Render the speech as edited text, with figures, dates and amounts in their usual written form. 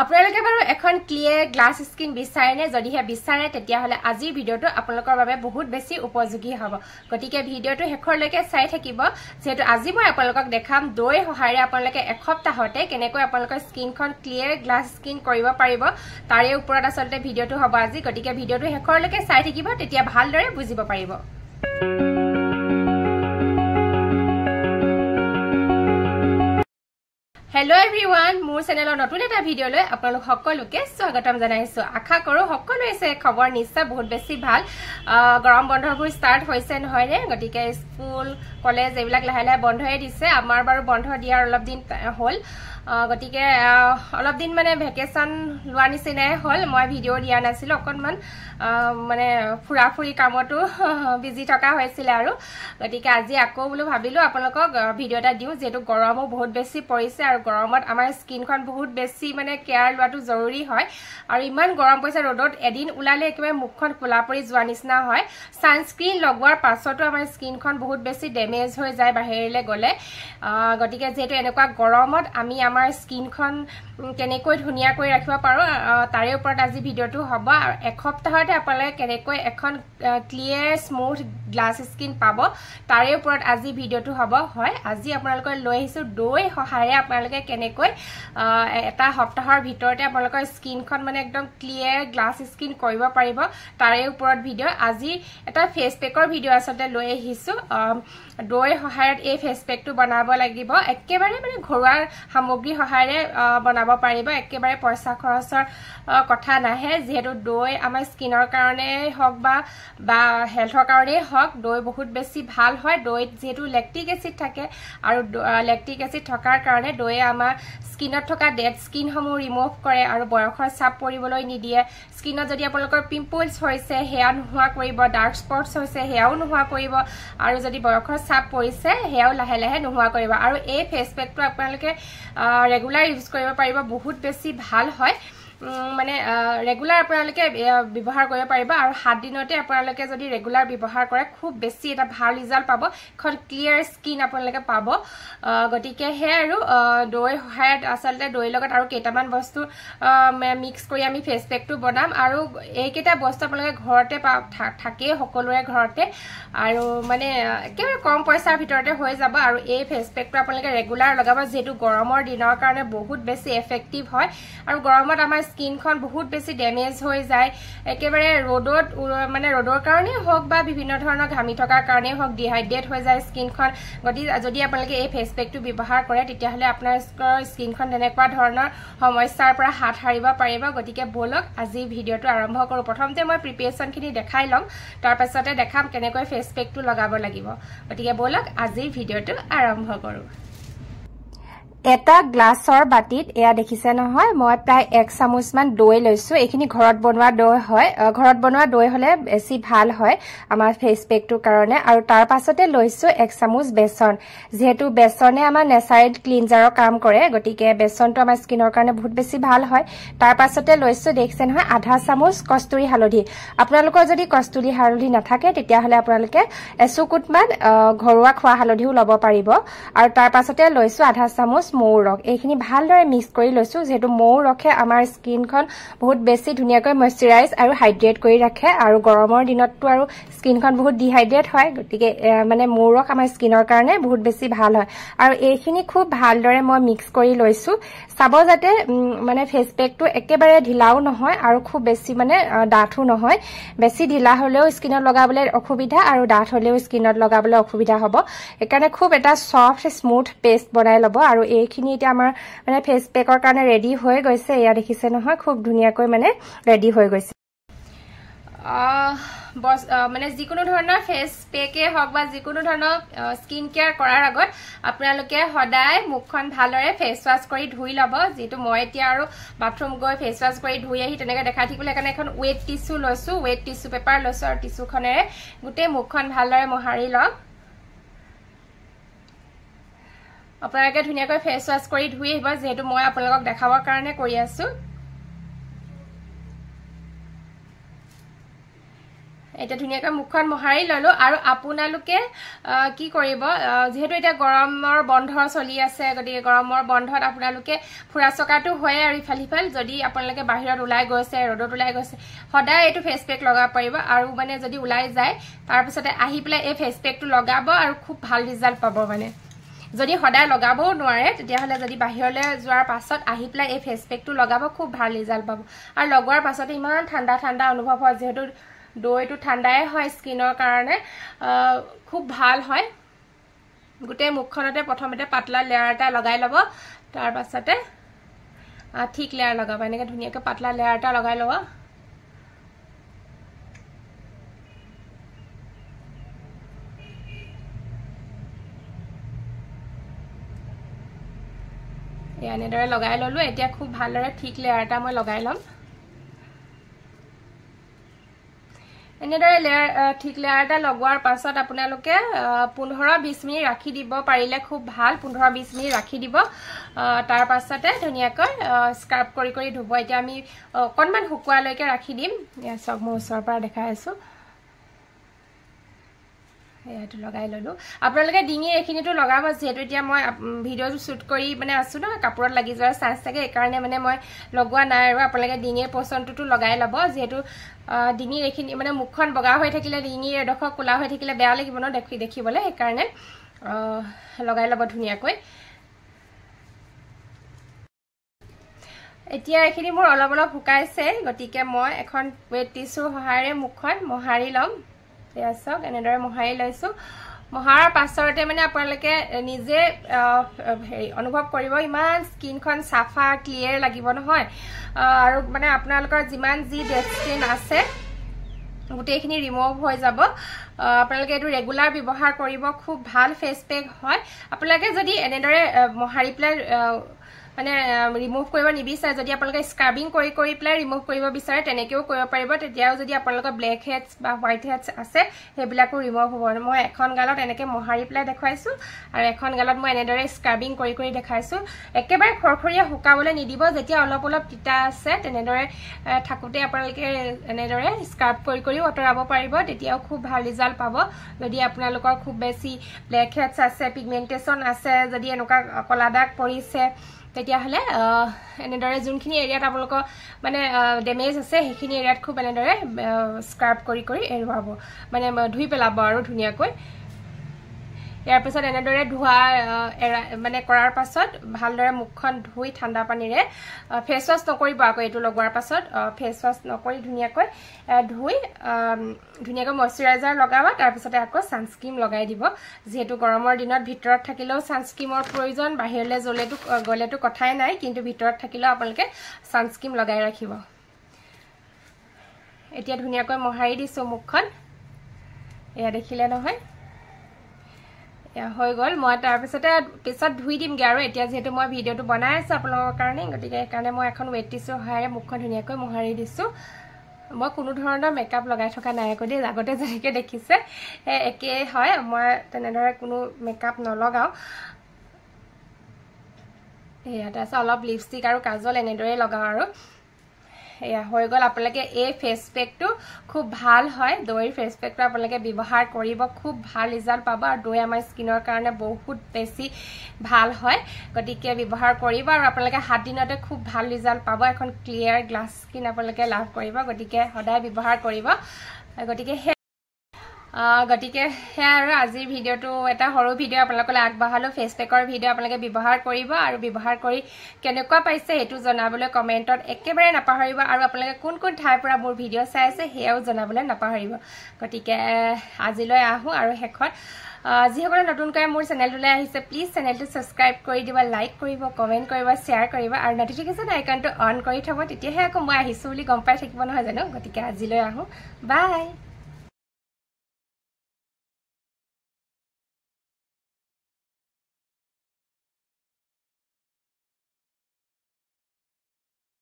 আপোনালোকে বাৰু এখন ক্লিয়াৰ গ্লাস স্কিন বিচাৰেনে যদিহে বিচাৰে তেতিয়াহলে আজিৰ ভিডিওটো আপোনালোকৰ বাবে বহুত বেছি উপযোগী হ'ব গতিকে ভিডিওটো শেষৰলৈকে চাই থাকিব যেহেতু আজি মই আপোনালোকক দেখাম দৈ সহায়ৰে আপোনালোকে এসপ্তাহতে কেনেকৈ আপোনালোকৰ স্কিনখন ক্লিয়াৰ গ্লাস স্কিন কৰিব পাৰিব তাৰে ওপৰত আসলতে ভিডিওটো হ'ব আজি গতিকে ভিডিওটো শেষৰলৈকে চাই থাকিব তেতিয়া ভালদৰে বুজিব পাৰিব Hello everyone, মোৰ চেনেলৰ নতুন এটা ভিডিওলৈ আপোনালোক সকলোকে স্বাগতম জনাইছো আশা কৰো সকলো এসে খবৰ নিশ্চয় বহুত বেছি ভাল গৰম বন্ধবোৰ ষ্টাৰ্ট হৈছে নহয় নে গতিকে স্কুল কলেজ এইবিলাক লাহে লাহে বন্ধ হৈ দিছে আমাৰ বাৰু বন্ধ দিয়াৰ অলপ দিন হ'ল গতিকে অলপ দিন মানে ভেকেশন লোৱা নিচিনাই হ'ল মই ভিডিও দিয়া নাছিল অকনমান মানে ফুৰাফুৰি কামটো বিজি থকা হৈছিল আৰু গতিকে আজি আকৌ বলো ভাবিলো আপোনালোকক ভিডিও এটা দিও যেটো গৰমো বহুত বেছি পৰিছে আৰু গৰমত আমাৰ স্কিনখন বহুত বেছি মানে কেয়াৰ লোৱাটো জৰুৰী হয় আৰু ইমান গৰম পইছে ৰ'দত এদিন উলালে একেবাৰে মুখখন খোলা পৰি যোৱা নিচিনা হয় সানস্ক্ৰিন লগোৱাৰ পাছতো আমাৰ স্কিনখন বহুত বেছি ড্যামেজ হৈ যায় বাহিৰলে গলে গতিকে যেটো এনেকুৱা গৰমত আমি আমাৰ স্কিনখন কেনেকৈ ধুনিয়া কৰি ৰাখিব পাৰো তাৰে ওপৰত আজি ভিডিওটো হ'ব আৰু এক সপ্তাহতে আপোনালোকে কেনেকৈ এখন ক্লিয়াৰ স্মুথ গ্লাস স্কিন পাব তাৰে ওপৰত আজি ভিডিওটো হ'ব হয় আজি আপোনালোকৰ লৈ আহিছো দৈ সহায়ৰে আপোনালোকে কেনেকৈ এটা সপ্তাহৰ ভিতৰতে আপোনালোকৰ স্কিনখন মানে একদম ক্লিয়াৰ গ্লাস স্কিন কৰিব পাৰিব তাৰে ওপৰত ভিডিও আজি এটা ফেস পেকৰ ভিডিও আসলতে লৈ আহিছো দৈ সহায়ত এই ফেস পেকটো বনাব লাগিব একেবাৰে মানে ঘৰুৱা সামগ্ৰী সহায়ৰে বনাব পাৰিব একেবাৰে পইচা খৰচৰ কথা নাহে যেহেতু দৈ আমাৰ স্কিনৰ কাৰণে হক বা হেলথৰ কাৰণে হক দৈ বহুত বেছি ভাল হয় দৈত যেহেতু ল্যাকটিক এসিড থাকে আৰু ল্যাকটিক এসিড থকাৰ কাৰণে দৈ আমাৰ স্কিনত থকা ডেড স্কিন সমূহ ৰিমুভ কৰে আৰু বয়সৰ চাপ পৰিবলৈ নিদিয়ে স্কিনত যদি আপোনালোকৰ পিম্পলছ হৈছে হেয়া নোহোৱা কৰিব ডাৰ্ক স্পটছ হৈছে হেয়াও নোহোৱা কৰিব আৰু যদি বয়সৰ চাপ পৰিছে হেয়াও লাহে লাহে নোহোৱা কৰিব আৰু এই ফেস পেকটো আপোনালোকে ৰেগুলাৰ ইউজ কৰিব পাৰিব বহুত বেছি ভাল হয় মানে ৰেগুলাৰ আপোনালোকে ব্যৱহাৰ কৰিব পাৰিব আৰু 7 দিনতে আপোনালোকে যদি ৰেগুলাৰ ব্যৱহাৰ কৰে খুব বেছি এটা ভাল ৰিজাল্ট পাব এখন ক্লিয়াৰ স্কিন আপোনালোকে পাব গতিকে হে আৰু দৈ সহায়ত আসলতে দৈ লগত আৰু কেইটামান বস্তু মিক্স কৰি আমি ফেস পেকটো বনাম আৰু এইকেইটা বস্তু আপোনালোকে ঘৰতে থাকে সকলোৰে ঘৰতে আৰু মানে একেবাৰে কম পইচাৰ ভিতৰতে হৈ যাব আৰু এই ফেস পেকটো আপোনালোকে ৰেগুলাৰ লগাব যেটো গৰমৰ দিনৰ কাৰণে বহুত বেছি এফেক্টিভ হয় আৰু গৰমত আমাৰ স্কিনখন বহুত বেছি ড্যামেজ হৈ যায় একেবাৰে ৰ'দত মানে ৰ'দৰ কাৰণে হক বা বিভিন্ন ধৰণৰ ঘামি থকাৰ কাৰণে হক ডিহাইড্ৰেট হৈ যায় স্কিনখন যদি আপোনালোকে এই ফেস পেকটো ব্যৱহাৰ কৰে তেতিয়াহলে আপোনাৰ স্কিনখন তেনেকুৱা ধৰণৰ সমস্যাৰ পৰা হাত হাৰিব পাৰিব গতিকে বলক আজি ভিডিওটো আৰম্ভ কৰো প্ৰথমতে মই প্ৰিপাৰেচনখিনি দেখাই লম তাৰ পাছতে দেখাম কেনেকৈ ফেস পেকটো লগাব লাগিব গতিকে বলক আজি ভিডিওটো আৰম্ভ কৰো এটা গ্লাসৰ বাটিত এয়া দেখিছে নহয় মই প্ৰায় 1 চামুচ মান দৈ লৈছো এখিনি ঘৰত বনোৱা দৈ হয় ঘৰত বনোৱা দৈ হলে বেছি ভাল হয় আমাৰ ফেস পেকটোৰ কাৰণে আৰু তাৰ পাছতে লৈছো 1 চামুচ বেসন যেহেতু বেসনে আমাৰ নেচাৰেল ক্লিনজাৰৰ কাম কৰে গতিকে বেসনটো আমাৰ স্কিনৰ কাৰণে বহুত বেছি ভাল হয় তাৰ পাছতে লৈছো দেখছে নহয় আধা চামুচ কস্তুৰী হালধি আপোনালোকৰ যদি কস্তুৰী হালধি নাথাকে তেতিয়াহলে আপোনালোকে এচুকুটমান ঘৰুৱা খোৱা হালধিও লব পাৰিব আৰু তাৰ পাছতে লৈছো আধা চামুচ মৌ ৰস এইখিনি ভালদৰে মিক্স কৰি লৈছো যেটো মৌ ৰখে আমাৰ স্কিনখন বহুত বেছি ধুনিয়াকৈ ময়শ্চাৰাইজ আৰু হাইড্ৰেট কৰি ৰাখে আৰু গৰমৰ দিনতটো আৰু স্কিনখন বহুত ডিহাইড্ৰেট হয় গতিকে মানে মৌ ৰস আমাৰ স্কিনৰ কাৰণে বহুত বেছি ভাল হয় আৰু এইখিনি খুব ভালদৰে মই মিক্স কৰি লৈছো চাব যাতে মানে ফেস পেকটো একেবাৰে ঢিলাও নহয় আৰু খুব বেছি মানে ডাঠো নহয় বেছি ঢিলা হলেও স্কিনত লগাবলৈ অসুবিধা আৰু ডাঠ হলেও স্কিনত লগাবলৈ অসুবিধা হ'ব একাৰণে খুব এটা সফট স্মুথ পেষ্ট বনাই লব আৰু এইখিনি এটা আমাৰ মানে ফেস পেকৰ কাৰণে ৰেডি হৈ গৈছে এয়া দেখিছে নহয় খুব ধুনিয়াকৈ মানে ৰেডি হৈ গৈছে মানে যিকোনো ধৰণৰ ফেস পেকে হক বা যিকোনো ধৰণৰ স্কিন কেয়াৰ কৰাৰ আগত আপোনালোকে সদায় মুখখন ভালৰে ফেস ওয়াশ কৰি ধুই লব যেটো মই এতিয়া আৰু বাথৰুম গৈ ফেস ওয়াশ কৰি ধুই আহি তেনেকৈ দেখাই থাকিবলৈ কাৰণে এখন ওয়েট টিস্যু লৈছো ওয়েট টিস্যু পেপাৰ লৈছো আৰু টিস্যুখনেৰে গুটে মুখখন ভালৰে মোহাৰি লওক আপোনালোকে ধুনিয়াকৈ ফেস ওয়াশ কৰি ধুই আহিব যেহেতু মই আপোনালোকক দেখাবৰ কাৰণে কৰি আছো এটা ধুনিয়াকৈ মুখখন মহাৰি ললো আৰু আপোনালোকে কি কৰিব যেহেতু এটা গৰমৰ বন্ধ চলি আছে গতিকে গৰমৰ বন্ধত আপোনালোকে ফুৰা চকাটো হয় আৰু ইফাল যদি আপোনালোকে বাহিৰত ওলাই গৈছে ৰ'দত ওলাই গৈছে সদায় এইটো ফেস পেক লগাব পাৰিব আৰু মানে যদি ওলাই যায় তাৰ পিছতে আহি পেলাই এই ফেস পেকটো লগাব আৰু খুব ভাল ৰিজাল্ট পাব মানে যদি সদায় লগাবও নোৱাৰে তেতিয়াহলে যদি বাহিৰলৈ যোৱাৰ পাছত আহি পেলাই এই ফেস পেকটো লগাব খুব ভাল ৰিজাল্ট পাব আৰু লগোৱাৰ পাছতে ইমান ঠাণ্ডা ঠাণ্ডা অনুভৱ হয় যেহেতু দৈটো ঠাণ্ডাই হয় স্কিনৰ কাৰণে খুব ভাল হয় গোটে মুখখনতে প্ৰথমতে পাতলা লেয়াৰ এটা লগাই লব তাৰ পাছতে ঠিক লেয়াৰ লগাব এনেকৈ ধুনিয়াকৈ পাতলা লেয়াৰ এটা লগাই লব এনেদৰে লগাই ললো এতিয়া খুব ভালদৰে ঠিক লেয়াৰ এটা মই লগাই লম এনেদৰে লেয়াৰ ঠিক লেয়াৰ এটা লগোৱাৰ পাছত আপোনালোকে 15-20 মিনিট ৰাখি দিব পাৰিলে খুব ভাল 15-20 মিনিট ৰাখি দিব তাৰ পাছতে ধুনিয়াকৈ স্ক্ৰাব কৰি কৰি ধুব এতিয়া আমি অকনমান শুকুৱালৈকে ৰাখি দিম সব মই ওচৰৰ পৰা দেখাই আছো এটো লগাই ললো আপোনালোকে ডিঙি এখিনিটো লগাব যেহেতু এতিয়া মই ভিডিওটো শুট কৰি মানে আছো ন কাপোৰত লাগি যোৱাৰ চান্স থাকে এই কাৰণে মানে মই লগোৱা নাই আৰু আপোনালোকে ডিঙিৰ পছনটো লগাই লব যেহেতু ডিঙিৰ এখিনি মানে মুখখন বগা হৈ থাকিলে ডিঙিৰ এডোখৰ কোলা হৈ থাকিলে বেয়া লাগিব ন দেখিবলৈ এই কাৰণে লগাই লব ধুনিয়াকৈ এতিয়া এখিনি মোৰ অলপ অলপ শুকাইছে গতিকে মই এখন ৱেট টিস্যুৰ সহায়েৰে মুখখন মহাৰি লম ইয়াছক এনেদৰে মহাৰি লৈছো মহাৰাৰ পাছতে মানে আপোনালোকে নিজে অনুভৱ কৰিব ইমান স্কিনখন সাফা ক্লিয়াৰ লাগিব নহয় আৰু মানে আপোনালোকৰ যিমান যি ডেড স্কিন আছে গোটেইখিনি ৰিমুভ হৈ যাব আপোনালোকে এটো ৰেগুলাৰ ব্যৱহাৰ কৰিব খুব ভাল ফেস পেক হয় আপোনালোকে যদি এনেদৰে মহাৰি প্লাই মানে ৰিমুভ কৰিব নিবিচাৰে যদি আপোনালোকে স্ক্ৰাবিং কৰি কৰি প্লাই ৰিমুভ কৰিব বিচাৰে তেনেকেও কৰিব পাৰিব তেতিয়াও যদি আপোনালোকৰ ব্লেক হেডছ বা হোৱাইট হেডছ আছে হেবিলাকো ৰিমুভ হ'ব মই এখন গালত এনেকে মহাৰি প্লাই দেখাইছো আৰু এখন গালত মই এনেদৰে স্ক্ৰাবিং কৰি কৰি দেখাইছো একেবাৰে খৰখৰীয়া হুকাবলৈ নিদিব যেতিয়া অলপ অলপ তিতা আছে তেনেদৰে থাকুতে আপোনালোকে এনেদৰে স্ক্ৰাব কৰি কৰি অতৰাব পাৰিব তেতিয়াও খুব ভাল ৰিজাল্ট পাব যদি আপোনালোকৰ খুব বেছি ব্লেক হেডছ আছে পিগমেন্টেশন আছে যদি এনেকুৱা কলা দাগ পৰিছে তেতিয়া হলে এনেদৰে যোনখিনি এৰিয়াত আপোনালোকৰ মানে ড্যামেজ আছে সেইখিনি এৰিয়াত খুব এনেদৰে স্ক্ৰাব কৰি কৰি এৰুৱাব মানে ধুই পেলাব আৰু ধুনিয়াকৈ ইয়াৰ পিছত এনেদৰে ধোৱা মানে কৰাৰ পাছত ভালদৰে মুখখন ধুই ঠাণ্ডা পানীৰে ফেস ওয়াশ নকৰিব আকৌ এটো লগোৱাৰ পাছত ফেস ওয়াশ নকৰি ধুনিয়াকৈ ধুই ধুনিয়াকৈ ময়শ্চাৰাইজাৰ লগাবা তাৰ পিছতে আকৌ সানস্ক্ৰীম লগাই দিব যেহেতু গৰমৰ দিনত ভিতৰত থাকিলেও সানস্ক্ৰীমৰ প্ৰয়োজন বাহিৰলে গলেটো কথাই নাই কিন্তু ভিতৰত থাকিলেও আপোনালোকে সানস্ক্ৰীম লগাই ৰাখিব এতিয়া ধুনিয়াকৈ মহাৰি দিছো মুখখন এয়া দেখিলে নহয় হৈ গল মই তাৰ পিছতে পিছত ধুই দিমগে আৰু এতিয়া যেহেতু মই ভিডিওটো বনাই আছো আপোনালোকৰ কাৰণে গতিকে এই কাৰণে মই এখন ৱেট টিস্যুৰ সহায়েৰে মুখখন ধুনিয়াকৈ মহাৰি দিছো মই কোনো ধৰণৰ মেকআপ লগাই থকা নাই কদি আগতে যেনেকৈ দেখিছে একে হয় মই তেনেদৰে কোনো মেকআপ নলগাও এয়াটা আছে অলপ লিপষ্টিক আৰু কাজল এনেদৰে লগাও আৰু এয়া হৈ গল আপোনালোকে এই ফেস পেকটো খুব ভাল হয় দৈৰ ফেস পেকটো আপোনালোকে ব্যৱহাৰ কৰিব খুব ভাল ৰিজাল্ট পাব আৰু দৈ আমাৰ স্কিনৰ কাৰণে বহুত বেছি ভাল হয় গতিকে ব্যৱহাৰ কৰিব আৰু আপোনালোকে 7 দিনতে খুব ভাল ৰিজাল্ট পাব এখন ক্লিয়াৰ গ্লাস স্কিন আপোনালোকে লাভ কৰিব গতিকে সদায় ব্যৱহাৰ কৰিব গতিকে হে আৰু আজিৰ ভিডিওটো এটা হৰু ভিডিও আপোনালোকলৈ আগবঢ়ালো ফেস পেকৰ ভিডিও আপোনালোকে ব্যৱহাৰ কৰিব আৰু ব্যৱহাৰ কৰি কেনেকুৱা পাইছে এটো জনাবলৈ কমেন্টত একেবাৰে নাপাহৰিব আৰু আপোনালোকে কোন কোন ঠাইৰ পৰা মোৰ ভিডিও চাই আছে হেয়াও জনাবলৈ নাপাহৰিব গতিকে আজিলৈ আহো আৰু হেখত যিসকলে নতুনকৈ মোৰ চেনেলটোলৈ আহিছে প্লিজ চেনেলটো সাবস্ক্ৰাইব কৰি দিব লাইক কৰিব কমেন্ট কৰিব শেয়াৰ কৰিব আৰু নটিফিকেশন আইকনটো অন কৰি থব তেতিয়াহে আকৌ মই আহিছো বুলি গম পাই থাকিব নহয় জানো গতিকে আজিলৈ আহো বাই